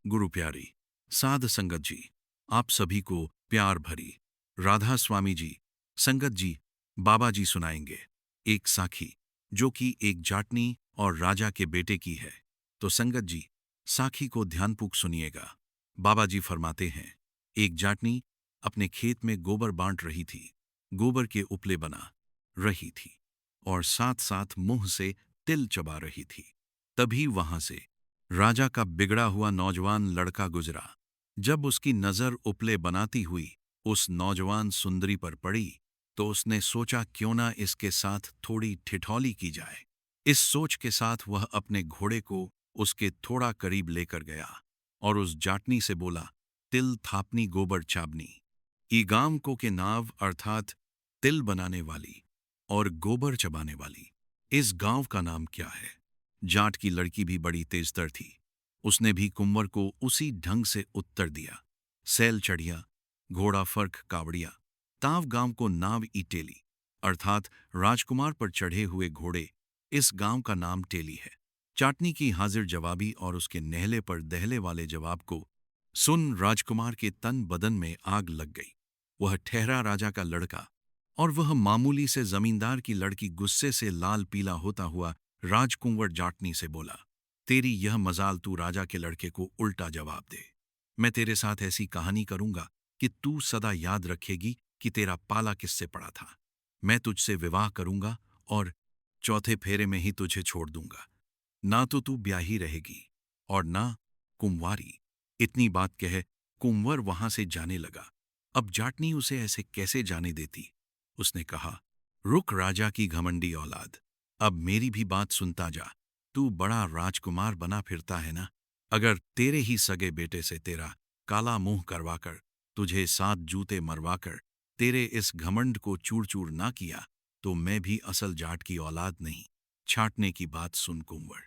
गुरु प्यारी, साध संगत जी, आप सभी को प्यार भरी राधा स्वामी जी, संगत जी, बाबा जी सुनाएंगे एक साखी जो कि एक जाटनी और राजा के बेटे की है। तो संगत जी, साखी को ध्यानपूर्वक सुनिएगा। बाबा जी फरमाते हैं, एक जाटनी अपने खेत में गोबर बांट रही थी, गोबर के उपले बना रही थी और साथ साथ मुंह से तिल चबा रही थी। तभी वहां से राजा का बिगड़ा हुआ नौजवान लड़का गुजरा। जब उसकी नजर उपले बनाती हुई उस नौजवान सुंदरी पर पड़ी तो उसने सोचा क्यों ना इसके साथ थोड़ी ठिठौली की जाए। इस सोच के साथ वह अपने घोड़े को उसके थोड़ा करीब लेकर गया और उस जाटनी से बोला, तिल थापनी गोबर चाबनी, ई गाम को के नाव अर्थात तिल बनाने वाली और गोबर चबाने वाली, इस गांव का नाम क्या है? जाट की लड़की भी बड़ी तेजतर थी। उसने भी कुंवर को उसी ढंग से उत्तर दिया, सैल चढ़िया, घोड़ा फर्क कावड़िया, ताव गांव को नाव ई टेली, अर्थात राजकुमार पर चढ़े हुए घोड़े, इस गांव का नाम टेली है। चाटनी की हाजिर जवाबी और उसके नहले पर दहले वाले जवाब को सुन राजकुमार के तन बदन में आग लग गई। वह ठहरा राजा का लड़का और वह मामूली से जमींदार की लड़की गुस्से से लाल पीला होता हुआ राजकुंवर जाटनी से बोला, तेरी यह मजाल तू राजा के लड़के को उल्टा जवाब दे। मैं तेरे साथ ऐसी कहानी करूंगा कि तू सदा याद रखेगी कि तेरा पाला किससे पड़ा था। मैं तुझसे विवाह करूंगा और चौथे फेरे में ही तुझे छोड़ दूंगा। ना तो तू ब्याही रहेगी और ना कुंवारी। इतनी बात कह कुंवर वहां से जाने लगा। अब जाटनी उसे ऐसे कैसे जाने देती। उसने कहा, रुक राजा की घमंडी औलाद, अब मेरी भी बात सुनता जा। तू बड़ा राजकुमार बना फिरता है ना। अगर तेरे ही सगे बेटे से तेरा काला मुंह करवाकर, तुझे 7 जूते मरवाकर तेरे इस घमंड को चूर चूर ना किया तो मैं भी असल जाट की औलाद नहीं। छाटने की बात सुन कुंवर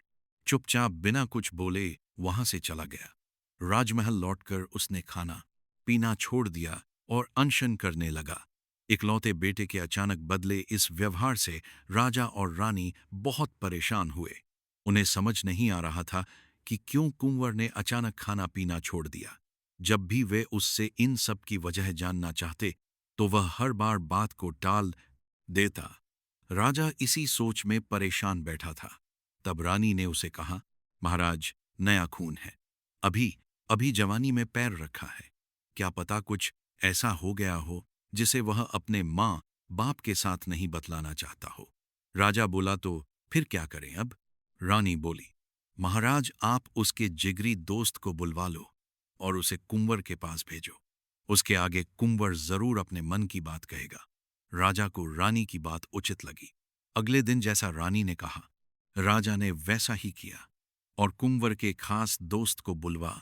चुपचाप बिना कुछ बोले वहां से चला गया। राजमहल लौटकर उसने खाना पीना छोड़ दिया और अनशन करने लगा। इकलौते बेटे के अचानक बदले इस व्यवहार से राजा और रानी बहुत परेशान हुए। उन्हें समझ नहीं आ रहा था कि क्यों कुंवर ने अचानक खाना पीना छोड़ दिया। जब भी वे उससे इन सब की वजह जानना चाहते तो वह हर बार बात को टाल देता। राजा इसी सोच में परेशान बैठा था। तब रानी ने उसे कहा, महाराज, नया खून है, अभी अभी जवानी में पैर रखा है, क्या पता कुछ ऐसा हो गया हो जिसे वह अपने माँ बाप के साथ नहीं बतलाना चाहता हो। राजा बोला, तो फिर क्या करें अब? रानी बोली, महाराज, आप उसके जिगरी दोस्त को बुलवा लो और उसे कुंवर के पास भेजो। उसके आगे कुंवर जरूर अपने मन की बात कहेगा। राजा को रानी की बात उचित लगी। अगले दिन जैसा रानी ने कहा, राजा ने वैसा ही किया और कुंवर के खास दोस्त को बुलवा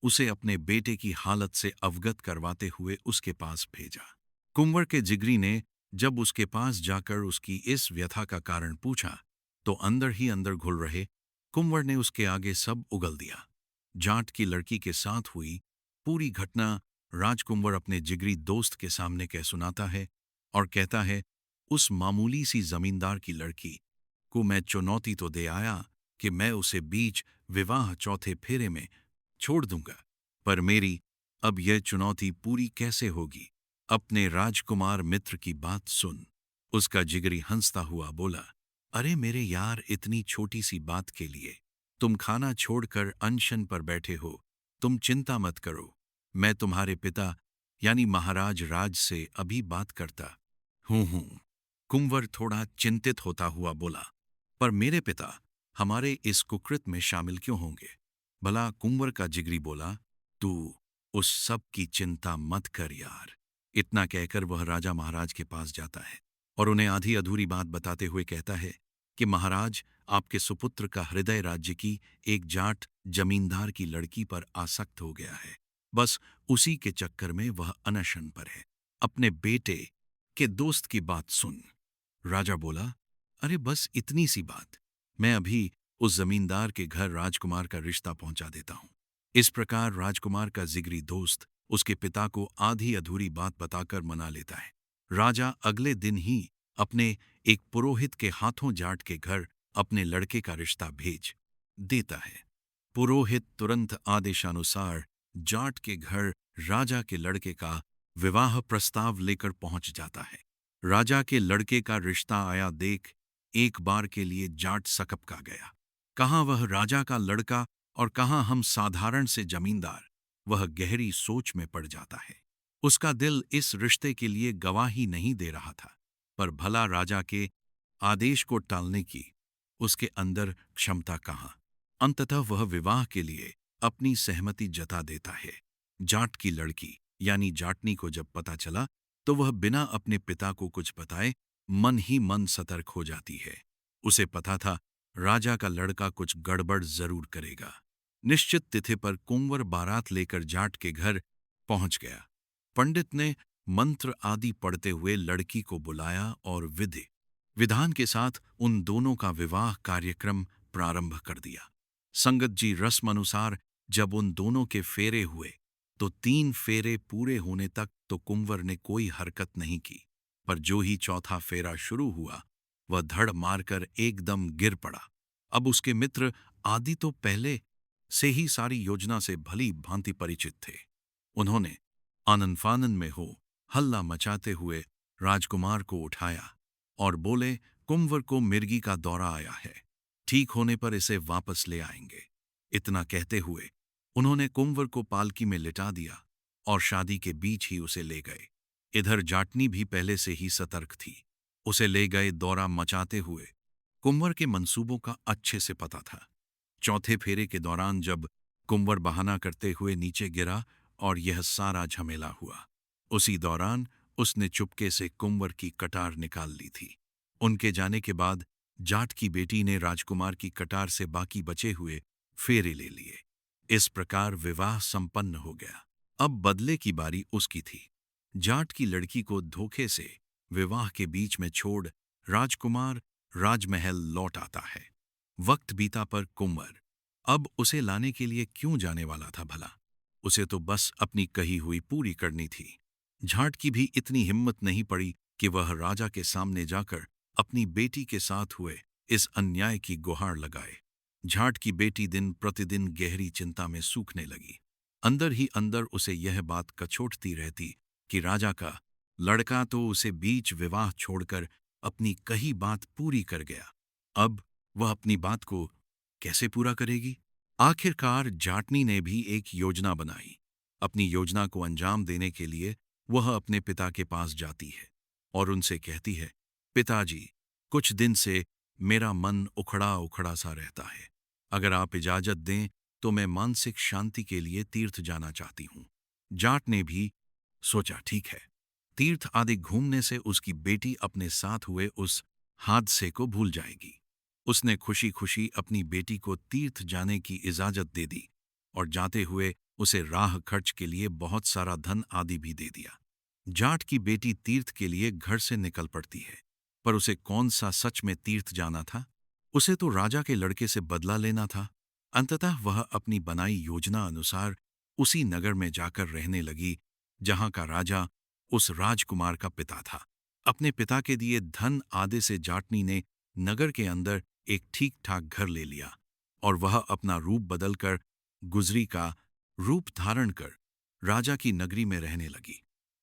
उसे अपने बेटे की हालत से अवगत करवाते हुए उसके पास भेजा। कुंवर के जिगरी ने जब उसके पास जाकर उसकी इस व्यथा का कारण पूछा तो अंदर ही अंदर घुल रहे कुंवर ने उसके आगे सब उगल दिया। जाट की लड़की के साथ हुई पूरी घटना राजकुंवर अपने जिगरी दोस्त के सामने कह सुनाता है और कहता है, उस मामूली सी जमींदार की लड़की को मैं चुनौती तो दे आया कि मैं उसे बीच विवाह चौथे फेरे में छोड़ दूंगा, पर मेरी अब यह चुनौती पूरी कैसे होगी? अपने राजकुमार मित्र की बात सुन। उसका जिगरी हंसता हुआ बोला, अरे मेरे यार, इतनी छोटी सी बात के लिए तुम खाना छोड़कर अनशन पर बैठे हो। तुम चिंता मत करो, मैं तुम्हारे पिता यानी महाराज राज से अभी बात करता हूँ। कुंवर थोड़ा चिंतित होता हुआ बोला, पर मेरे पिता हमारे इस कुकृत में शामिल क्यों होंगे? भला? कुंवर का जिगरी बोला, तू उस सब की चिंता मत कर यार। इतना कहकर वह राजा महाराज के पास जाता है और उन्हें आधी अधूरी बात बताते हुए कहता है कि महाराज, आपके सुपुत्र का हृदय राज्य की एक जाट जमींदार की लड़की पर आसक्त हो गया है। बस उसी के चक्कर में वह अनशन पर है। अपने बेटे के दोस्त की बात सुन। राजा बोला, अरे बस इतनी सी बात, मैं अभी उस जमींदार के घर राजकुमार का रिश्ता पहुंचा देता हूं। इस प्रकार राजकुमार का जिगरी दोस्त उसके पिता को आधी अधूरी बात बताकर मना लेता है। राजा अगले दिन ही अपने एक पुरोहित के हाथों जाट के घर अपने लड़के का रिश्ता भेज देता है। पुरोहित तुरंत आदेशानुसार जाट के घर राजा के लड़के का विवाह प्रस्ताव लेकर पहुंच जाता है। राजा के लड़के का रिश्ता आया देख एक बार के लिए जाट सकपका गया। कहाँ वह राजा का लड़का और कहाँ हम साधारण से जमींदार। वह गहरी सोच में पड़ जाता है। उसका दिल इस रिश्ते के लिए गवाही नहीं दे रहा था, पर भला राजा के आदेश को टालने की उसके अंदर क्षमता कहाँ। अंततः वह विवाह के लिए अपनी सहमति जता देता है। जाट की लड़की यानी जाटनी को जब पता चला तो वह बिना अपने पिता को कुछ बताए मन ही मन सतर्क हो जाती है। उसे पता था राजा का लड़का कुछ गड़बड़ जरूर करेगा। निश्चित तिथि पर कुंवर बारात लेकर जाट के घर पहुंच गया। पंडित ने मंत्र आदि पढ़ते हुए लड़की को बुलाया और विधि विधान के साथ उन दोनों का विवाह कार्यक्रम प्रारंभ कर दिया। संगत जी रस्म अनुसार जब उन दोनों के फेरे हुए तो 3 फेरे पूरे होने तक तो कुंवर ने कोई हरकत नहीं की, पर जो ही चौथा फेरा शुरू हुआ वह धड़ मारकर एकदम गिर पड़ा। अब उसके मित्र आदि तो पहले से ही सारी योजना से भली भांति परिचित थे। उन्होंने आनन फानन में हो हल्ला मचाते हुए राजकुमार को उठाया और बोले, कुंवर को मिर्गी का दौरा आया है, ठीक होने पर इसे वापस ले आएंगे। इतना कहते हुए उन्होंने कुंवर को पालकी में लिटा दिया और शादी के बीच ही उसे ले गए। इधर जाटनी भी पहले से ही सतर्क थी। उसे ले गए दौरा मचाते हुए। कुंवर के मंसूबों का अच्छे से पता था। चौथे फेरे के दौरान जब कुंवर बहाना करते हुए नीचे गिरा और यह सारा झमेला हुआ, उसी दौरान उसने चुपके से कुंवर की कटार निकाल ली थी। उनके जाने के बाद जाट की बेटी ने राजकुमार की कटार से बाकी बचे हुए फेरे ले लिए। इस प्रकार विवाह संपन्न हो गया। अब बदले की बारी उसकी थी। जाट की लड़की को धोखे से विवाह के बीच में छोड़ राजकुमार राजमहल लौट आता है। वक्त बीता पर कुंवर अब उसे लाने के लिए क्यों जाने वाला था भला? उसे तो बस अपनी कही हुई पूरी करनी थी। जाट की भी इतनी हिम्मत नहीं पड़ी कि वह राजा के सामने जाकर अपनी बेटी के साथ हुए इस अन्याय की गुहार लगाए। जाट की बेटी दिन प्रतिदिन गहरी चिंता में सूखने लगी। अंदर ही अंदर उसे यह बात कचोटती रहती कि राजा का लड़का तो उसे बीच विवाह छोड़कर अपनी कही बात पूरी कर गया। अब वह अपनी बात को कैसे पूरा करेगी? आखिरकार जाटनी ने भी एक योजना बनाई। अपनी योजना को अंजाम देने के लिए वह अपने पिता के पास जाती है और उनसे कहती है, पिताजी, कुछ दिन से मेरा मन उखड़ा उखड़ा सा रहता है। अगर आप इजाजत दें तो मैं मानसिक शांति के लिए तीर्थ जाना चाहती हूँ। जाट ने भी सोचा, ठीक है। तीर्थ आदि घूमने से उसकी बेटी अपने साथ हुए उस हादसे को भूल जाएगी। उसने खुशी खुशी अपनी बेटी को तीर्थ जाने की इजाजत दे दी और जाते हुए उसे राह खर्च के लिए बहुत सारा धन आदि भी दे दिया। जाट की बेटी तीर्थ के लिए घर से निकल पड़ती है, पर उसे कौन सा सच में तीर्थ जाना था? उसे तो राजा के लड़के से बदला लेना था। अंततः वह अपनी बनाई योजना अनुसार उसी नगर में जाकर रहने लगी जहां का राजा उस राजकुमार का पिता था। अपने पिता के दिए धन आदि से जाटनी ने नगर के अंदर एक ठीक ठाक घर ले लिया और वह अपना रूप बदलकर गुजरी का रूप धारण कर राजा की नगरी में रहने लगी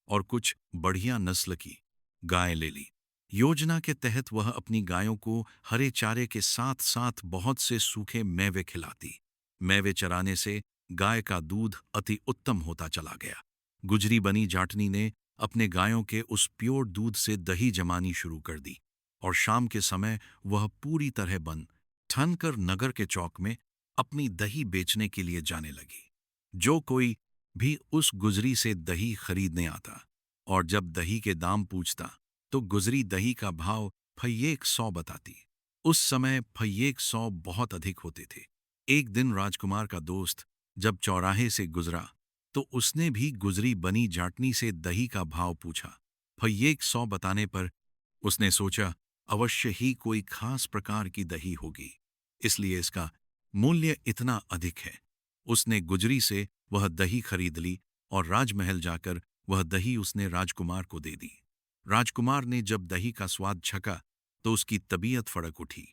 और कुछ बढ़िया नस्ल की गाय ले ली। योजना के तहत वह अपनी गायों को हरे चारे के साथ साथ बहुत से सूखे मेवे खिलाती। मेवे चराने से गाय का दूध अति उत्तम होता चला गया। गुजरी बनी जाटनी ने अपने गायों के उस प्योर दूध से दही जमानी शुरू कर दी और शाम के समय वह पूरी तरह बन ठन कर नगर के चौक में अपनी दही बेचने के लिए जाने लगी। जो कोई भी उस गुजरी से दही खरीदने आता और जब दही के दाम पूछता तो गुजरी दही का भाव फय्येक 100 बताती। उस समय फय्येक 100 बहुत अधिक होते थे। एक दिन राजकुमार का दोस्त जब चौराहे से गुजरा तो उसने भी गुजरी बनी जाटनी से दही का भाव पूछा। फय्येक 100 बताने पर उसने सोचा, अवश्य ही कोई खास प्रकार की दही होगी, इसलिए इसका मूल्य इतना अधिक है। उसने गुजरी से वह दही खरीद ली और राजमहल जाकर वह दही उसने राजकुमार को दे दी। राजकुमार ने जब दही का स्वाद छका तो उसकी तबीयत फड़क उठी।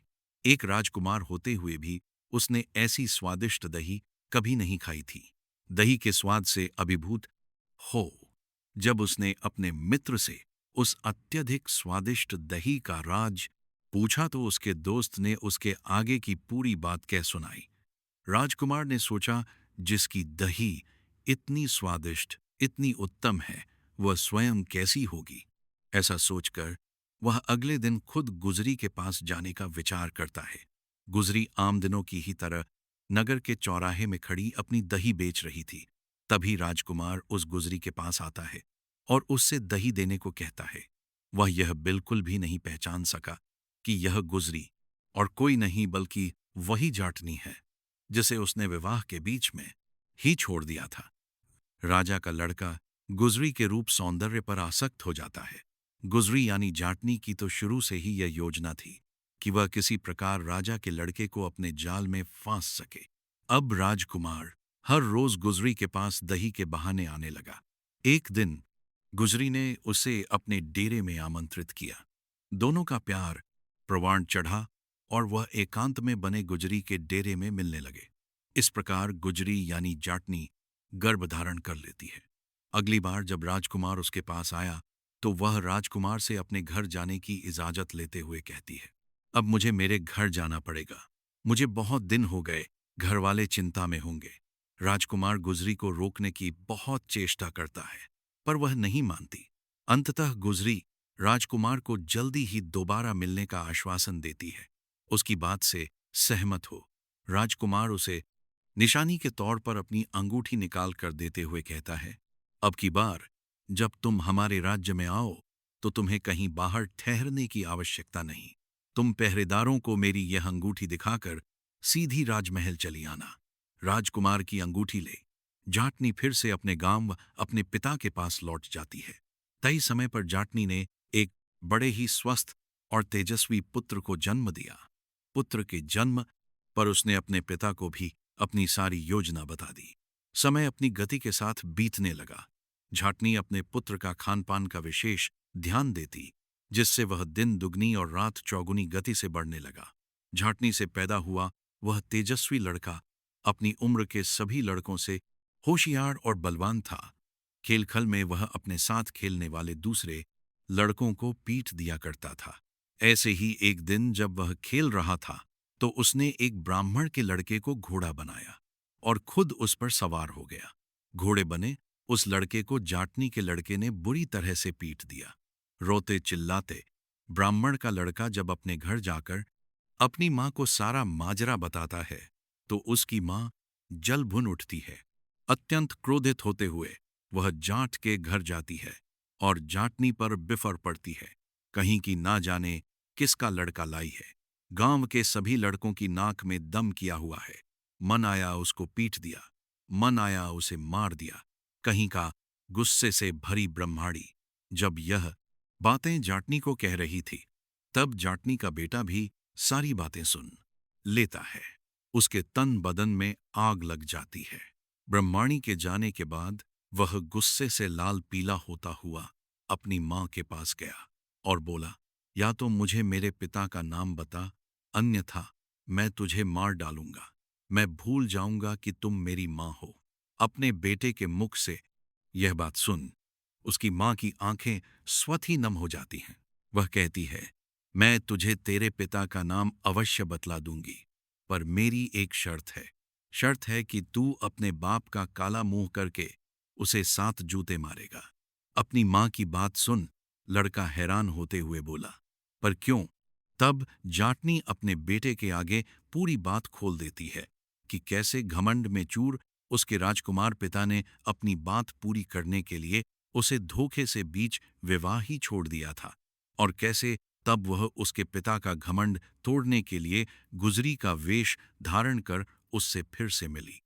एक राजकुमार होते हुए भी उसने ऐसी स्वादिष्ट दही कभी नहीं खाई थी। दही के स्वाद से अभिभूत हो जब उसने अपने मित्र से उस अत्यधिक स्वादिष्ट दही का राज पूछा तो उसके दोस्त ने उसके आगे की पूरी बात कह सुनाई। राजकुमार ने सोचा, जिसकी दही इतनी स्वादिष्ट, इतनी उत्तम है, वह स्वयं कैसी होगी। ऐसा सोचकर वह अगले दिन खुद गुजरी के पास जाने का विचार करता है। गुजरी आम दिनों की ही तरह नगर के चौराहे में खड़ी अपनी दही बेच रही थी। तभी राजकुमार उस गुजरी के पास आता है और उससे दही देने को कहता है। वह यह बिल्कुल भी नहीं पहचान सका कि यह गुजरी और कोई नहीं बल्कि वही जाटनी है जिसे उसने विवाह के बीच में ही छोड़ दिया था। राजा का लड़का गुजरी के रूप सौंदर्य पर आसक्त हो जाता है। गुजरी यानी जाटनी की तो शुरू से ही यह योजना थी कि वह किसी प्रकार राजा के लड़के को अपने जाल में फांस सके। अब राजकुमार हर रोज गुजरी के पास दही के बहाने आने लगा। एक दिन गुजरी ने उसे अपने डेरे में आमंत्रित किया। दोनों का प्यार प्रवान चढ़ा और वह एकांत में बने गुजरी के डेरे में मिलने लगे। इस प्रकार गुजरी यानी जाटनी गर्भ धारण कर लेती है। अगली बार जब राजकुमार उसके पास आया तो वह राजकुमार से अपने घर जाने की इजाजत लेते हुए कहती है, अब मुझे मेरे घर जाना पड़ेगा। मुझे बहुत दिन हो गए, घर वाले चिंता में होंगे। राजकुमार गुजरी को रोकने की बहुत चेष्टा करता है पर वह नहीं मानती। अंततः गुजरी राजकुमार को जल्दी ही दोबारा मिलने का आश्वासन देती है। उसकी बात से सहमत हो राजकुमार उसे निशानी के तौर पर अपनी अंगूठी निकाल कर देते हुए कहता है, अब की बार जब तुम हमारे राज्य में आओ तो तुम्हें कहीं बाहर ठहरने की आवश्यकता नहीं। तुम पहरेदारों को मेरी यह अंगूठी दिखाकर सीधी राजमहल चली आना। राजकुमार की अंगूठी ले जाटनी फिर से अपने गांव अपने पिता के पास लौट जाती है। तय समय पर जाटनी ने एक बड़े ही स्वस्थ और तेजस्वी पुत्र को जन्म दिया। पुत्र के जन्म पर उसने अपने पिता को भी अपनी सारी योजना बता दी। समय अपनी गति के साथ बीतने लगा। जाटनी अपने पुत्र का खान पान का विशेष ध्यान देती, जिससे वह दिन दुगनी और रात चौगुनी गति से बढ़ने लगा। जाटनी से पैदा हुआ वह तेजस्वी लड़का अपनी उम्र के सभी लड़कों से होशियार और बलवान था। खेल खल में वह अपने साथ खेलने वाले दूसरे लड़कों को पीट दिया करता था। ऐसे ही एक दिन जब वह खेल रहा था तो उसने एक ब्राह्मण के लड़के को घोड़ा बनाया और खुद उस पर सवार हो गया। घोड़े बने उस लड़के को जाटनी के लड़के ने बुरी तरह से पीट दिया। रोते चिल्लाते ब्राह्मण का लड़का जब अपने घर जाकर अपनी मां को सारा माजरा बताता है तो उसकी मां जल भुन उठती है। अत्यंत क्रोधित होते हुए वह जाट के घर जाती है और जाटनी पर बिफर पड़ती है। कहीं की ना जाने किसका लड़का लाई है। गांव के सभी लड़कों की नाक में दम किया हुआ है। मन आया उसको पीट दिया, मन आया उसे मार दिया। कहीं का गुस्से से भरी ब्रह्माणी जब यह बातें जाटनी को कह रही थी तब जाटनी का बेटा भी सारी बातें सुन लेता है। उसके तन बदन में आग लग जाती है। ब्रह्माणी के जाने के बाद वह गुस्से से लाल पीला होता हुआ अपनी मां के पास गया और बोला, या तो मुझे मेरे पिता का नाम बता, अन्यथा मैं तुझे मार डालूंगा। मैं भूल जाऊंगा कि तुम मेरी मां हो। अपने बेटे के मुख से यह बात सुन उसकी मां की आंखें स्वतः ही नम हो जाती हैं। वह कहती है, मैं तुझे तेरे पिता का नाम अवश्य बतला दूंगी, पर मेरी एक शर्त है। शर्त है कि तू अपने बाप का काला मुंह करके उसे 7 जूते मारेगा। अपनी मां की बात सुन लड़का हैरान होते हुए बोला, पर क्यों? तब जाटनी अपने बेटे के आगे पूरी बात खोल देती है कि कैसे घमंड में चूर उसके राजकुमार पिता ने अपनी बात पूरी करने के लिए उसे धोखे से बीच विवाह ही छोड़ दिया था और कैसे तब वह उसके पिता का घमंड तोड़ने के लिए गुजरी का वेश धारण कर उससे फिर से मिली।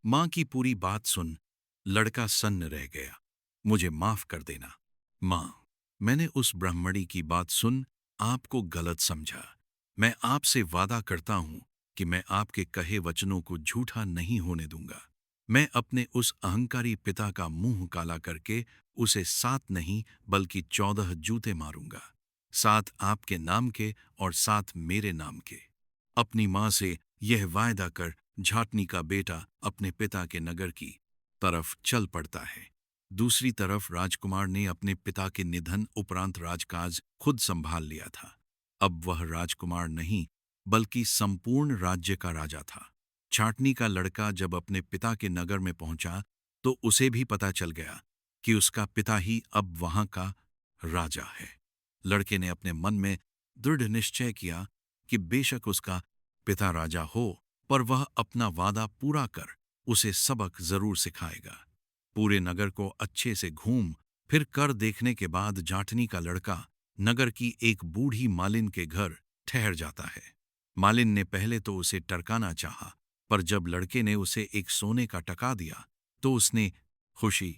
मां की पूरी बात सुन लड़का सन्न रह गया। मुझे माफ कर देना मां, मैंने उस ब्राह्मणी की बात सुन आपको गलत समझा। मैं आपसे वादा करता हूं कि मैं आपके कहे वचनों को झूठा नहीं होने दूंगा। मैं अपने उस अहंकारी पिता का मुंह काला करके उसे 7 नहीं बल्कि 14 जूते मारूंगा, 7 आपके नाम के और 7 मेरे नाम के। अपनी माँ से यह वायदा कर झाटनी का बेटा अपने पिता के नगर की तरफ चल पड़ता है। दूसरी तरफ राजकुमार ने अपने पिता के निधन उपरांत राजकाज खुद संभाल लिया था। अब वह राजकुमार नहीं बल्कि संपूर्ण राज्य का राजा था। छाटनी का लड़का जब अपने पिता के नगर में पहुंचा तो उसे भी पता चल गया कि उसका पिता ही अब वहां का राजा है। लड़के ने अपने मन में दृढ़ निश्चय किया कि बेशक उसका पिता राजा हो, पर वह अपना वादा पूरा कर उसे सबक जरूर सिखाएगा। पूरे नगर को अच्छे से घूम फिर कर देखने के बाद जाटनी का लड़का नगर की एक बूढ़ी मालिन के घर ठहर जाता है। मालिन ने पहले तो उसे टरकाना चाहा, पर जब लड़के ने उसे एक सोने का टका दिया तो उसने खुशी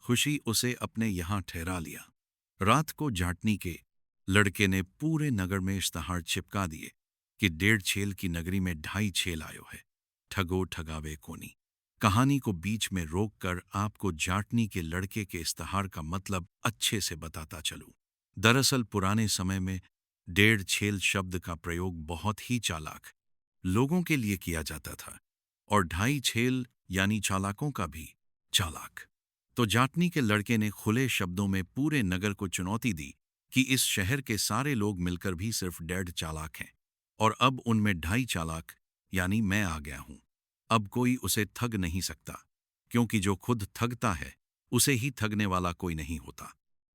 खुशी उसे अपने यहाँ ठहरा लिया। रात को जाटनी के लड़के ने पूरे नगर में इश्तहार चिपका दिए कि 1.5 छेल की नगरी में 2.5 छेल आयो है, ठगो ठगावे कोनी। कहानी को बीच में रोककर आपको जाटनी के लड़के के इश्तहार का मतलब अच्छे से बताता चलूं। दरअसल पुराने समय में 1.5 छेल शब्द का प्रयोग बहुत ही चालाक लोगों के लिए किया जाता था, और 2.5 छेल यानी चालाकों का भी चालाक। तो जाटनी के लड़के ने खुले शब्दों में पूरे नगर को चुनौती दी कि इस शहर के सारे लोग मिलकर भी सिर्फ 1.5 चालाक हैं, और अब उनमें 2.5 चालाक यानी मैं आ गया हूं। अब कोई उसे ठग नहीं सकता, क्योंकि जो खुद ठगता है उसे ही ठगने वाला कोई नहीं होता।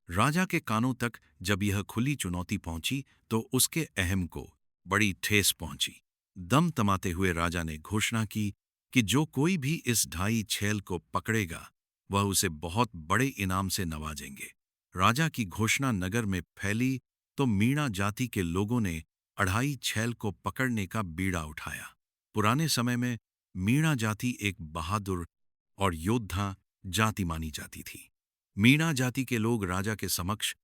राजा के कानों तक जब यह खुली चुनौती पहुंची तो उसके अहम को बड़ी ठेस पहुंची। दम तमाते हुए राजा ने घोषणा की कि जो कोई भी इस 2.5 छेल को पकड़ेगा वह उसे बहुत बड़े इनाम से नवाजेंगे। राजा की घोषणा नगर में फैली तो मीणा जाति के लोगों ने 2.5 छेल को पकड़ने का बीड़ा उठाया। पुराने समय में मीणा जाति एक बहादुर और योद्धा जाति मानी जाती थी। मीणा जाति के लोग राजा के समक्ष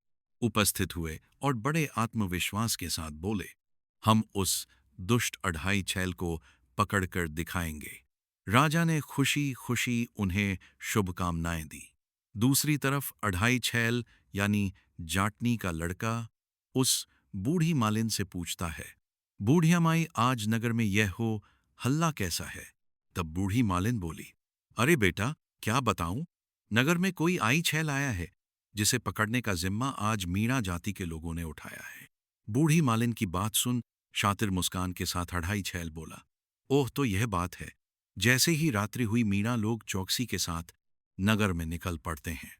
उपस्थित हुए और बड़े आत्मविश्वास के साथ बोले, हम उस दुष्ट 2.5 छेल को पकड़कर दिखाएंगे। राजा ने खुशी खुशी उन्हें शुभकामनाएं दी। दूसरी तरफ 2.5 छेल यानी जाटनी का लड़का उस बूढ़ी मालिन से पूछता है, बूढ़िया माई आज नगर में यह हो हल्ला कैसा है? तब बूढ़ी मालिन बोली, अरे बेटा क्या बताऊं, नगर में कोई 2.5 छेल आया है जिसे पकड़ने का जिम्मा आज मीणा जाति के लोगों ने उठाया है। बूढ़ी मालिन की बात सुन शातिर मुस्कान के साथ 2.5 छेल बोला, ओह तो यह बात है। जैसे ही रात्रि हुई मीणा लोग चौकसी के साथ नगर में निकल पड़ते हैं।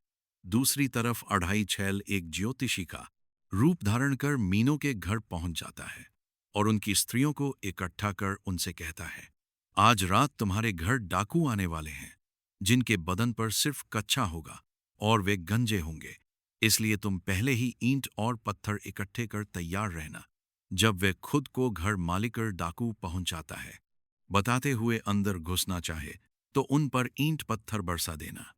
दूसरी तरफ 2.5 छेल एक ज्योतिषी का रूप धारण कर मीनों के घर पहुंच जाता है और उनकी स्त्रियों को इकट्ठा कर उनसे कहता है, आज रात तुम्हारे घर डाकू आने वाले हैं जिनके बदन पर सिर्फ कच्छा होगा और वे गंजे होंगे, इसलिए तुम पहले ही ईंट और पत्थर इकट्ठे कर तैयार रहना। जब वे खुद को घर मालिकर डाकू पहुंचाता है, बताते हुए अंदर घुसना चाहे तो उन पर ईंट पत्थर बरसा देना।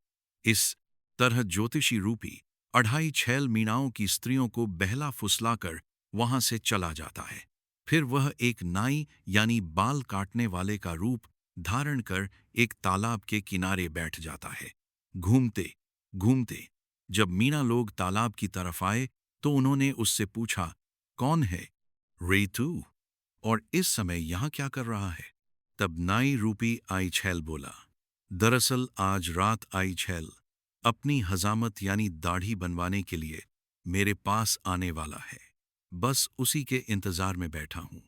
इस तरह ज्योतिषी रूपी 2.5 छेल मीणाओं की स्त्रियों को बहला फुसलाकर वहां से चला जाता है। फिर वह एक नाई यानी बाल काटने वाले का रूप धारण कर एक तालाब के किनारे बैठ जाता है। घूमते घूमते जब मीणा लोग तालाब की तरफ आए तो उन्होंने उससे पूछा, कौन है रे तू, और इस समय यहाँ क्या कर रहा है? तब नाई रूपी 2.5 छेल बोला, दरअसल आज रात 2.5 छेल अपनी हजामत यानी दाढ़ी बनवाने के लिए मेरे पास आने वाला है, बस उसी के इंतजार में बैठा हूं।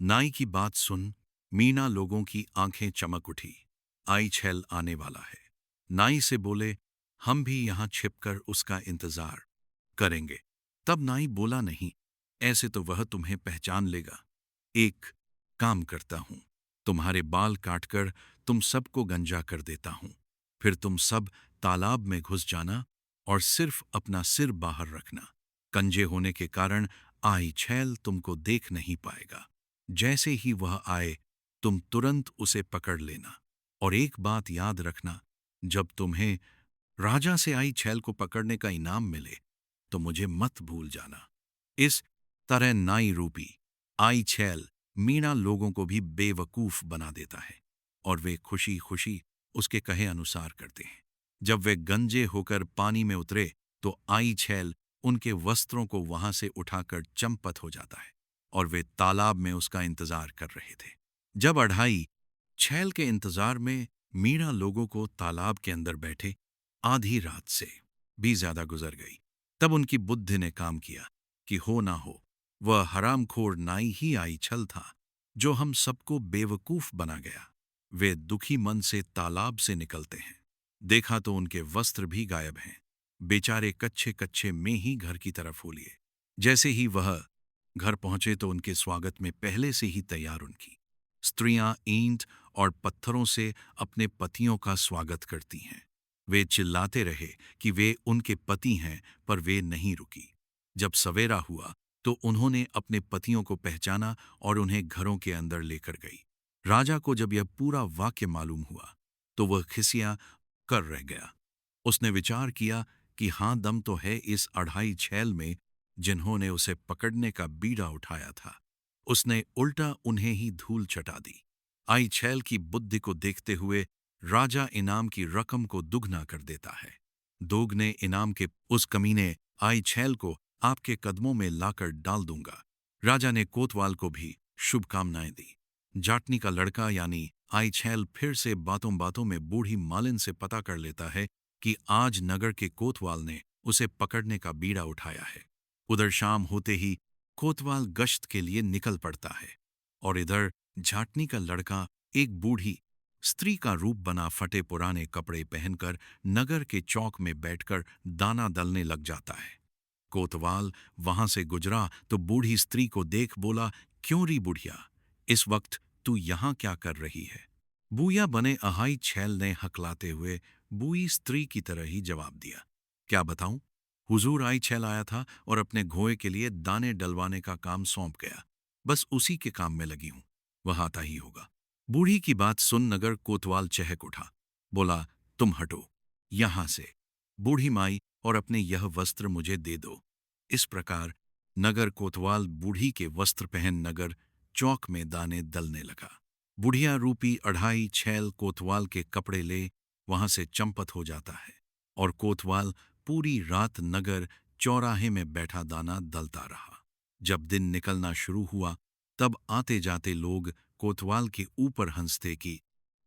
नाई की बात सुन मीणा लोगों की आंखें चमक उठी। 2.5 छेल आने वाला है। नाई से बोले, हम भी यहां छिपकर उसका इंतजार करेंगे। तब नाई बोला, नहीं, ऐसे तो वह तुम्हें पहचान लेगा। एक काम करता हूं, तुम्हारे बाल काटकर तुम सबको गंजा कर देता हूं, फिर तुम सब तालाब में घुस जाना और सिर्फ अपना सिर बाहर रखना। कंजे होने के कारण 2.5 छेल तुमको देख नहीं पाएगा। जैसे ही वह आए तुम तुरंत उसे पकड़ लेना, और एक बात याद रखना, जब तुम्हें राजा से 2.5 छेल को पकड़ने का इनाम मिले तो मुझे मत भूल जाना। इस तरह नाई रूपी 2.5 छेल मीणा लोगों को भी बेवकूफ बना देता है और वे खुशी खुशी उसके कहे अनुसार करते हैं। जब वे गंजे होकर पानी में उतरे तो 2.5 छेल उनके वस्त्रों को वहां से उठाकर चंपत हो जाता है और वे तालाब में उसका इंतजार कर रहे थे। जब अढ़ाई छैल के इंतजार में मीणा लोगों को तालाब के अंदर बैठे आधी रात से भी ज्यादा गुजर गई, तब उनकी बुद्धि ने काम किया कि हो ना हो वह हरामखोर नाई ही आई छल था जो हम सबको बेवकूफ बना गया। वे दुखी मन से तालाब से निकलते हैं, देखा तो उनके वस्त्र भी गायब हैं। बेचारे कच्चे कच्चे में ही घर की तरफ हो लिए। जैसे ही वह घर पहुंचे तो उनके स्वागत में पहले से ही तैयार उनकी स्त्रियां ईंट और पत्थरों से अपने पतियों का स्वागत करती हैं। वे चिल्लाते रहे कि वे उनके पति हैं, पर वे नहीं रुकी। जब सवेरा हुआ तो उन्होंने अपने पतियों को पहचाना और उन्हें घरों के अंदर लेकर गई। राजा को जब यह पूरा वाक्य मालूम हुआ तो वह खिसिया कर रह गया। उसने विचार किया कि हाँ, दम तो है इस अढ़ाई छैल में जिन्होंने उसे पकड़ने का बीड़ा उठाया था। उसने उल्टा उन्हें ही धूल चटा दी। आई छैल की बुद्धि को देखते हुए राजा इनाम की रकम को दुगना कर देता है। दोगने इनाम के उस कमीने आई छैल को आपके कदमों में लाकर डाल दूंगा। राजा ने कोतवाल को भी शुभकामनाएं दी। जाटनी का लड़का यानी आई छैल फिर से बातों बातों में बूढ़ी मालिन से पता कर लेता है कि आज नगर के कोतवाल ने उसे पकड़ने का बीड़ा उठाया है। उधर शाम होते ही कोतवाल गश्त के लिए निकल पड़ता है और इधर जाटनी का लड़का एक बूढ़ी स्त्री का रूप बना फटे पुराने कपड़े पहनकर नगर के चौक में बैठकर दाना दलने लग जाता है। कोतवाल वहां से गुजरा तो बूढ़ी स्त्री को देख बोला, क्यों री बुढ़िया, इस वक्त तू यहां क्या कर रही है? बूया बने अहाई छैल ने हकलाते हुए बूई स्त्री की तरह ही जवाब दिया, क्या बताऊं, हुजूर आई छैल आया था और अपने घोड़े के लिए दाने डलवाने का काम सौंप गया। बस उसी के काम में लगी हूं, वह आता ही होगा। बूढ़ी की बात सुन नगर कोतवाल चहक उठा, बोला, तुम हटो यहां से, बूढ़ी माई, और अपने यह वस्त्र मुझे दे दो। इस प्रकार नगर कोतवाल बूढ़ी के वस्त्र पहन नगर चौक में दाने दलने लगा। बुढ़िया रूपी अढ़ाई छैल कोतवाल के कपड़े ले वहां से चंपत हो जाता है और कोतवाल पूरी रात नगर चौराहे में बैठा दाना दलता रहा। जब दिन निकलना शुरू हुआ तब आते जाते लोग कोतवाल के ऊपर हंसते कि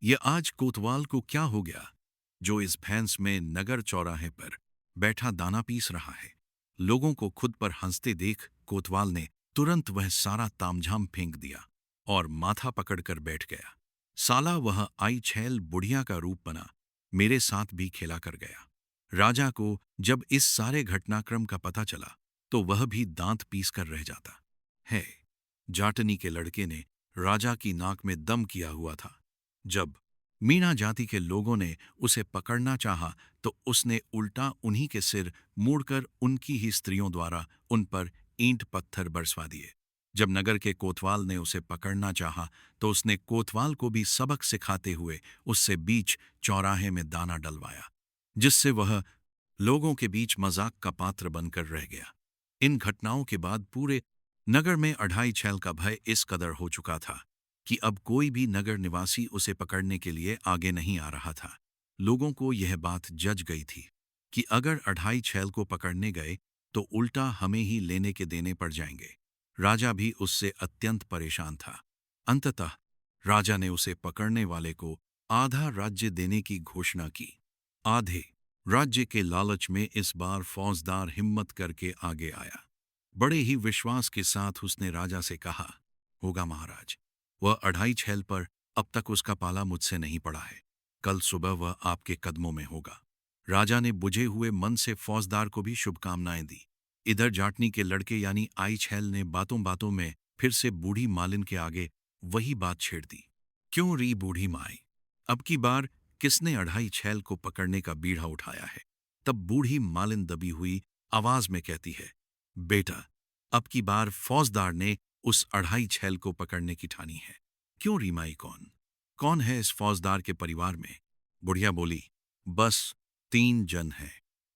ये आज कोतवाल को क्या हो गया जो इस भैंस में नगर चौराहे पर बैठा दाना पीस रहा है। लोगों को खुद पर हंसते देख कोतवाल ने तुरंत वह सारा तामझाम फेंक दिया और माथा पकड़कर बैठ गया। साला वह आई छैल बुढ़िया का रूप बना मेरे साथ भी खेला कर गया। राजा को जब इस सारे घटनाक्रम का पता चला तो वह भी दांत पीस कर रह जाता है। जाटनी के लड़के ने राजा की नाक में दम किया हुआ था। जब मीणा जाति के लोगों ने उसे पकड़ना चाहा तो उसने उल्टा उन्हीं के सिर मोड़कर उनकी ही स्त्रियों द्वारा उन पर ईंट पत्थर बरसवा दिए। जब नगर के कोतवाल ने उसे पकड़ना चाहा तो उसने कोतवाल को भी सबक सिखाते हुए उससे बीच चौराहे में दाना डलवाया, जिससे वह लोगों के बीच मजाक का पात्र बनकर रह गया। इन घटनाओं के बाद पूरे नगर में अढ़ाई छैल का भय इस कदर हो चुका था कि अब कोई भी नगर निवासी उसे पकड़ने के लिए आगे नहीं आ रहा था। लोगों को यह बात जज गई थी कि अगर अढ़ाई छैल को पकड़ने गए तो उल्टा हमें ही लेने के देने पड़ जाएंगे। राजा भी उससे अत्यंत परेशान था। अंततः राजा ने उसे पकड़ने वाले को आधा राज्य देने की घोषणा की। आधे राज्य के लालच में इस बार फौजदार हिम्मत करके आगे आया। बड़े ही विश्वास के साथ उसने राजा से कहा, होगा महाराज, वह अढ़ाई छैल पर अब तक उसका पाला मुझसे नहीं पड़ा है। कल सुबह वह आपके कदमों में होगा। राजा ने बुझे हुए मन से फौजदार को भी शुभकामनाएं दी। इधर जाटनी के लड़के यानी आई छैल ने बातों बातों में फिर से बूढ़ी मालिन के आगे वही बात छेड़ दी, क्यों री बूढ़ी माई, अब की बार किसने अढ़ाई छैल को पकड़ने का बीड़ा उठाया है? तब बूढ़ी मालिन दबी हुई आवाज में कहती है, बेटा, अब की बार फौजदार ने उस अढ़ाई छैल को पकड़ने की ठानी है। क्यों री माई, कौन कौन है इस फौजदार के परिवार में? बुढ़िया बोली, बस 3 जन हैं,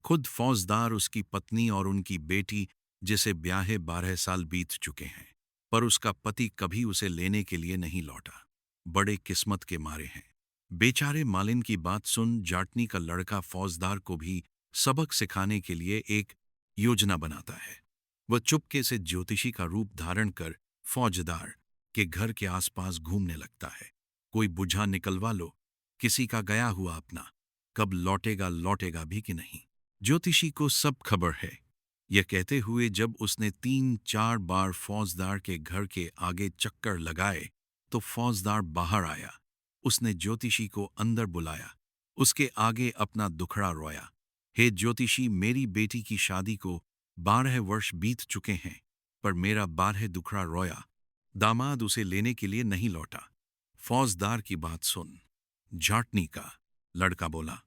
खुद फौजदार, उसकी पत्नी और उनकी बेटी, जिसे ब्याहे 12 साल बीत चुके हैं, पर उसका पति कभी उसे लेने के लिए नहीं लौटा। बड़े किस्मत के मारे हैं। बेचारे मालिन की बात सुन जाटनी का लड़का फौजदार को भी सबक सिखाने के लिए एक योजना बनाता है। वह चुपके से ज्योतिषी का रूप धारण कर फौजदार के घर के आसपास घूमने लगता है। कोई बुझा निकलवा लो, किसी का गया हुआ अपना, कब लौटेगा लौटेगा भी कि नहीं। ज्योतिषी को सब खबर है। यह कहते हुए जब उसने 3-4 बार फौजदार के घर के आगे चक्कर लगाए तो फौजदार बाहर आया। उसने ज्योतिषी को अंदर बुलाया, उसके आगे अपना दुखड़ा रोया। हे ज्योतिषी, मेरी बेटी की शादी को 12 वर्ष बीत चुके हैं, पर मेरा 12 दुखड़ा रोया। दामाद उसे लेने के लिए नहीं लौटा। फौजदार की बात सुन, जाटनी का लड़का बोला,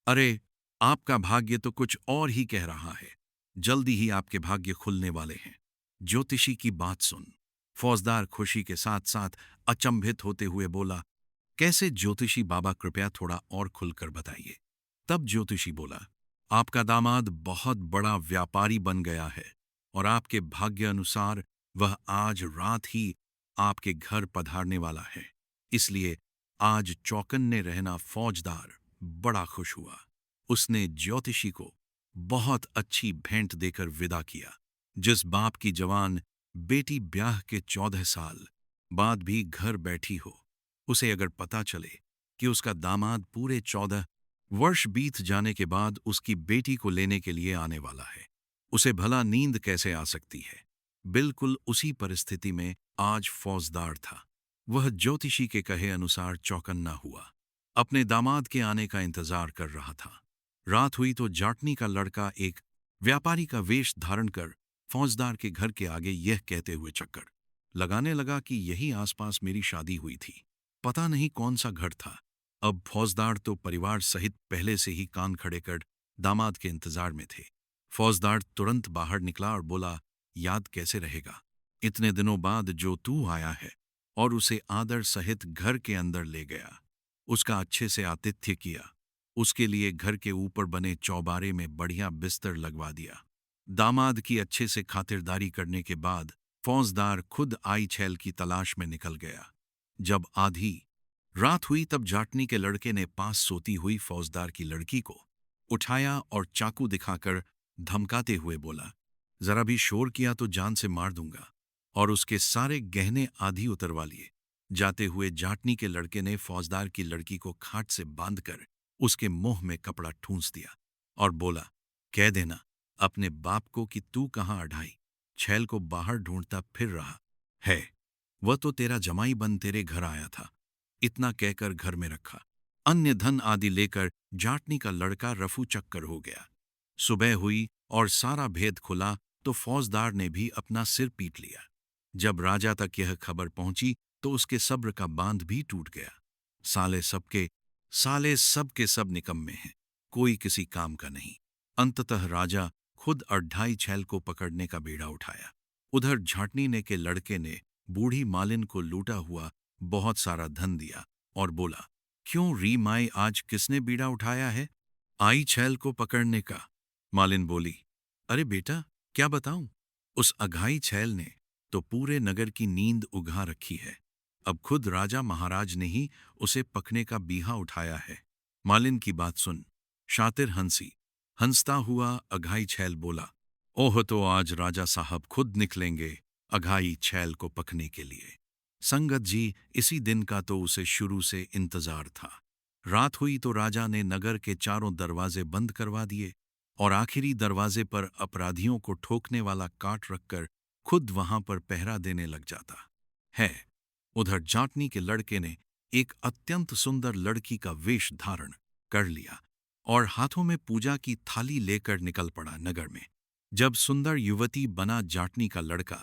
अरे, आपका भाग्य तो कुछ और ही कह रहा है। जल्दी ही आपके भाग्य खुलने वाले हैं। ज्योतिषी की बात सुन। फौजदार खुशी के साथ साथ अचंभित होते हुए बोला, कैसे ज्योतिषी बाबा, कृपया थोड़ा और खुलकर बताइए। तब ज्योतिषी बोला, आपका दामाद बहुत बड़ा व्यापारी बन गया है और आपके भाग्य अनुसार वह आज रात ही आपके घर पधारने वाला है। इसलिए आज चौकन्ने रहना। फौजदार बड़ा खुश हुआ। उसने ज्योतिषी को बहुत अच्छी भेंट देकर विदा किया। जिस बाप की जवान बेटी ब्याह के 14 साल बाद भी घर बैठी हो, उसे अगर पता चले कि उसका दामाद पूरे 14 वर्ष बीत जाने के बाद उसकी बेटी को लेने के लिए आने वाला है, उसे भला नींद कैसे आ सकती है। बिल्कुल उसी परिस्थिति में आज फौजदार था। वह ज्योतिषी के कहे अनुसार चौकन्ना हुआ, अपने दामाद के आने का इंतजार कर रहा था। रात हुई तो जाटनी का लड़का एक व्यापारी का वेश धारण कर फौजदार के घर के आगे यह कहते हुए चक्कर लगाने लगा कि यही आसपास मेरी शादी हुई थी। पता नहीं कौन सा घर था। अब फौजदार तो परिवार सहित पहले से ही कान खड़े कर दामाद के इंतजार में थे। फौजदार तुरंत बाहर निकला और बोला, याद कैसे रहेगा, इतने दिनों बाद जो तू आया है, और उसे आदर सहित घर के अंदर ले गया। उसका अच्छे से आतिथ्य किया। उसके लिए घर के ऊपर बने चौबारे में बढ़िया बिस्तर लगवा दिया। दामाद की अच्छे से खातिरदारी करने के बाद फौजदार खुद आई छैल की तलाश में निकल गया। जब आधी रात हुई तब जाटनी के लड़के ने पास सोती हुई फौजदार की लड़की को उठाया और चाकू दिखाकर धमकाते हुए बोला, जरा भी शोर किया तो जान से मार दूंगा, और उसके सारे गहने आधी उतरवा लिए। जाते हुए जाटनी के लड़के ने फौजदार की लड़की को खाट से बांधकर उसके मुंह में कपड़ा ठूंस दिया और बोला, कह देना अपने बाप को कि तू कहाँ अढ़ाई छैल को बाहर ढूंढता फिर रहा है। वह तो तेरा जमाई बन तेरे घर आया था। इतना कहकर घर में रखा अन्य धन आदि लेकर जाटनी का लड़का रफू चक्कर हो गया। सुबह हुई और सारा भेद खुला तो फौजदार ने भी अपना सिर पीट लिया। जब राजा तक यह खबर पहुंची तो उसके सब्र का बांध भी टूट गया। साले सबके सब निकम्मे हैं, कोई किसी काम का नहीं। अंततः राजा खुद 2.5 छैल को पकड़ने का बीड़ा उठाया। उधर झाटनी ने के लड़के ने बूढ़ी मालिन को लूटा हुआ बहुत सारा धन दिया और बोला, क्यों री माई, आज किसने बीड़ा उठाया है? आई छैल को पकड़ने का। मालिन बोली, अरे बेटा, क्या बताऊं, उस अघाई छैल ने तो पूरे नगर की नींद उघा रखी है। अब खुद राजा महाराज ने ही उसे पकने का बीहा उठाया है। मालिन की बात सुन शातिर हंसी। हंसता हुआ अघाई छैल बोला, ओह, तो आज राजा साहब खुद निकलेंगे अघाई छैल को पकने के लिए। संगत जी, इसी दिन का तो उसे शुरू से इंतजार था। रात हुई तो राजा ने नगर के चारों दरवाजे बंद करवा दिए और आखिरी दरवाजे पर अपराधियों को ठोकने वाला काट रखकर खुद वहां पर पहरा देने लग जाता है। उधर जाटनी के लड़के ने एक अत्यंत सुंदर लड़की का वेश धारण कर लिया और हाथों में पूजा की थाली लेकर निकल पड़ा नगर में। जब सुंदर युवती बना जाटनी का लड़का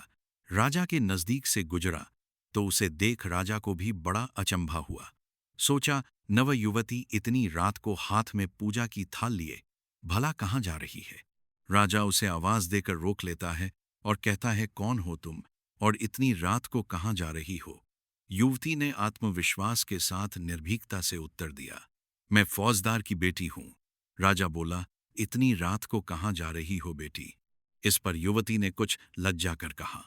राजा के नजदीक से गुजरा तो उसे देख राजा को भी बड़ा अचंभा हुआ। सोचा, नव युवती इतनी रात को हाथ में पूजा की थाल लिए भला कहाँ जा रही है। राजा उसे आवाज देकर रोक लेता है और कहता है, कौन हो तुम और इतनी रात को कहाँ जा रही हो? युवती ने आत्मविश्वास के साथ निर्भीकता से उत्तर दिया, मैं फौजदार की बेटी हूं। राजा बोला, इतनी रात को कहाँ जा रही हो बेटी? इस पर युवती ने कुछ लज्जा कर कहा,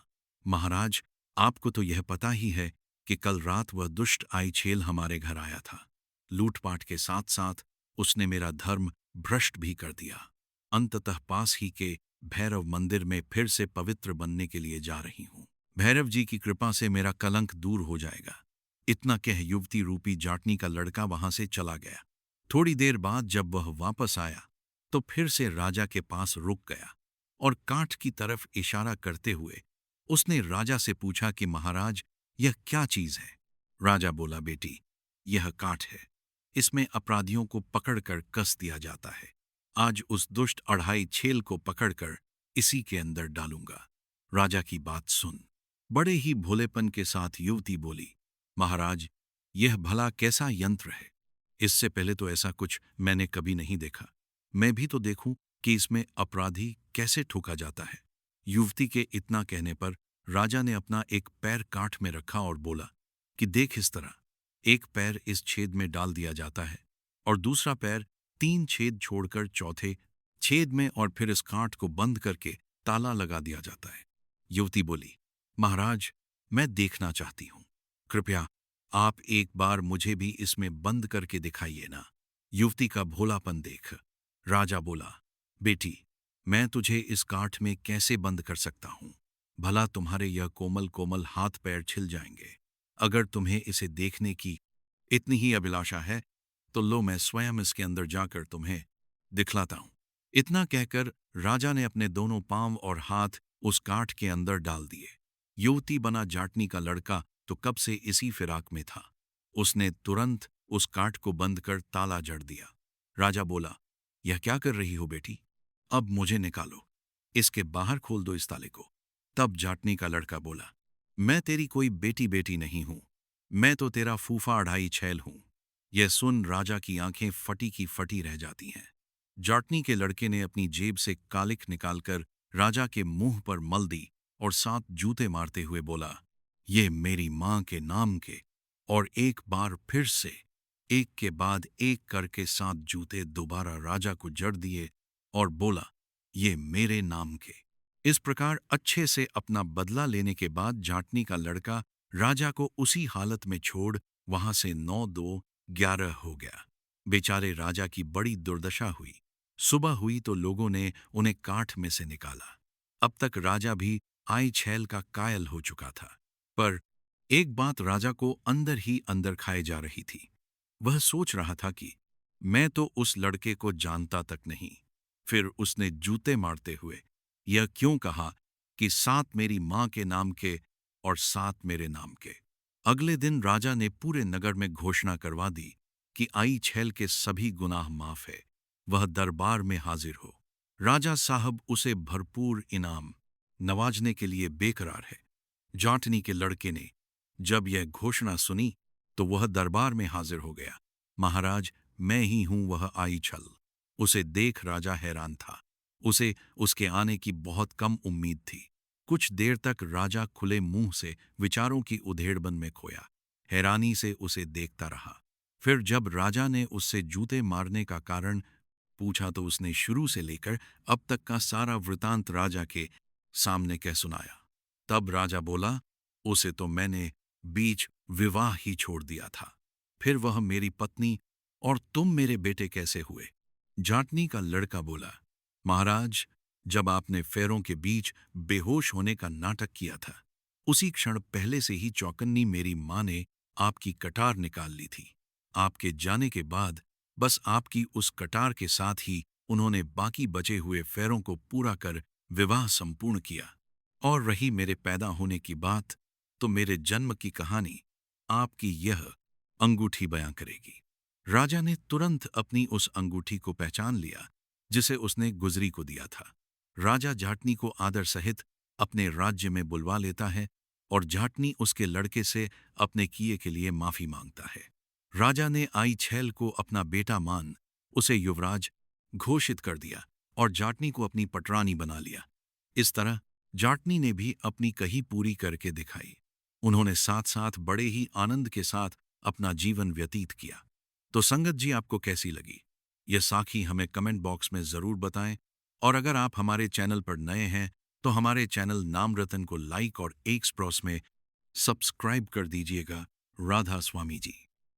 महाराज, आपको तो यह पता ही है कि कल रात वह दुष्ट आई छेल हमारे घर आया था। लूटपाट के साथ साथ उसने मेरा धर्म भ्रष्ट भी कर दिया। अंततः पास ही के भैरव मंदिर में फिर से पवित्र बनने के लिए जा रही हूं। भैरव जी की कृपा से मेरा कलंक दूर हो जाएगा। इतना कह युवती रूपी जाटनी का लड़का वहां से चला गया। थोड़ी देर बाद जब वह वापस आया तो फिर से राजा के पास रुक गया और काठ की तरफ इशारा करते हुए उसने राजा से पूछा कि महाराज, यह क्या चीज है? राजा बोला, बेटी, यह काठ है। इसमें अपराधियों को पकड़कर कस दिया जाता है। आज उस दुष्ट अढ़ाई छेल को पकड़कर इसी के अंदर डालूंगा। राजा की बात सुन बड़े ही भोलेपन के साथ युवती बोली, महाराज, यह भला कैसा यंत्र है? इससे पहले तो ऐसा कुछ मैंने कभी नहीं देखा। मैं भी तो देखूं कि इसमें अपराधी कैसे ठोका जाता है। युवती के इतना कहने पर राजा ने अपना एक पैर काठ में रखा और बोला कि देख, इस तरह एक पैर इस छेद में डाल दिया जाता है और दूसरा पैर 3 छेद छोड़कर चौथे छेद में और फिर इस काठ को बंद करके ताला लगा दिया जाता है। युवती बोली, महाराज, मैं देखना चाहती हूं। कृपया आप एक बार मुझे भी इसमें बंद करके दिखाइए ना। युवती का भोलापन देख राजा बोला, बेटी, मैं तुझे इस काठ में कैसे बंद कर सकता हूं? भला तुम्हारे यह कोमल कोमल हाथ पैर छिल जाएंगे। अगर तुम्हें इसे देखने की इतनी ही अभिलाषा है तो लो, मैं स्वयं इसके अंदर जाकर तुम्हें दिखलाता हूं। इतना कहकर राजा ने अपने दोनों पांव और हाथ उस काठ के अंदर डाल दिए। युवती बना जाटनी का लड़का तो कब से इसी फिराक में था। उसने तुरंत उस काठ को बंद कर ताला जड़ दिया। राजा बोला, यह क्या कर रही हो बेटी? अब मुझे निकालो, इसके बाहर खोल दो इस ताले को। तब जाटनी का लड़का बोला, मैं तेरी कोई बेटी बेटी नहीं हूं, मैं तो तेरा फूफा अढ़ाई छैल हूं। यह सुन राजा की आंखें फटी की फटी रह जाती हैं। जाटनी के लड़के ने अपनी जेब से कालिख निकालकर राजा के मुंह पर मल दी और 7 जूते मारते हुए बोला, ये मेरी मां के नाम के। और एक बार फिर से एक के बाद एक करके 7 जूते दोबारा राजा को जड़ दिए और बोला, ये मेरे नाम के। इस प्रकार अच्छे से अपना बदला लेने के बाद जाटनी का लड़का राजा को उसी हालत में छोड़ वहां से 9-2-11 हो गया। बेचारे राजा की बड़ी दुर्दशा हुई। सुबह हुई तो लोगों ने उन्हें काठ में से निकाला। अब तक राजा भी आई छैल का कायल हो चुका था। पर एक बात राजा को अंदर ही अंदर खाए जा रही थी। वह सोच रहा था कि मैं तो उस लड़के को जानता तक नहीं। फिर उसने जूते मारते हुए यह क्यों कहा कि 7 मेरी मां के नाम के और 7 मेरे नाम के। अगले दिन राजा ने पूरे नगर में घोषणा करवा दी कि आई छैल के सभी गुनाह माफ है, वह दरबार में हाजिर हो। राजा साहब उसे भरपूर इनाम नवाजने के लिए बेकरार है। जाटनी के लड़के ने जब यह घोषणा सुनी तो वह दरबार में हाजिर हो गया। महाराज, मैं ही हूं वह आई छल। उसे देख राजा हैरान था। उसे उसके आने की बहुत कम उम्मीद थी। कुछ देर तक राजा खुले मुंह से विचारों की उधेड़बन में खोया, हैरानी से उसे देखता रहा। फिर जब राजा ने उससे जूते मारने का कारण पूछा तो उसने शुरू से लेकर अब तक का सारा वृतांत राजा के सामने कह सुनाया। तब राजा बोला, उसे तो मैंने बीच विवाह ही छोड़ दिया था, फिर वह मेरी पत्नी और तुम मेरे बेटे कैसे हुए? जाटनी का लड़का बोला, महाराज, जब आपने फेरों के बीच बेहोश होने का नाटक किया था, उसी क्षण पहले से ही चौकन्नी मेरी मां ने आपकी कटार निकाल ली थी। आपके जाने के बाद बस आपकी उस कटार के साथ ही उन्होंने बाकी बचे हुए फेरों को पूरा कर विवाह संपूर्ण किया। और रही मेरे पैदा होने की बात, तो मेरे जन्म की कहानी आपकी यह अंगूठी बयां करेगी। राजा ने तुरंत अपनी उस अंगूठी को पहचान लिया जिसे उसने गुजरी को दिया था। राजा जाटनी को आदर सहित अपने राज्य में बुलवा लेता है और जाटनी उसके लड़के से अपने किए के लिए माफी मांगता है। राजा ने आई छैल को अपना बेटा मान उसे युवराज घोषित कर दिया और जाटनी को अपनी पटरानी बना लिया। इस तरह जाटनी ने भी अपनी कही पूरी करके दिखाई। उन्होंने साथ साथ बड़े ही आनंद के साथ अपना जीवन व्यतीत किया। तो संगत जी, आपको कैसी लगी यह साखी हमें कमेंट बॉक्स में जरूर बताएं। और अगर आप हमारे चैनल पर नए हैं तो हमारे चैनल नाम रतन को लाइक और एक्सप्रोस में सब्सक्राइब कर दीजिएगा। राधा स्वामी जी।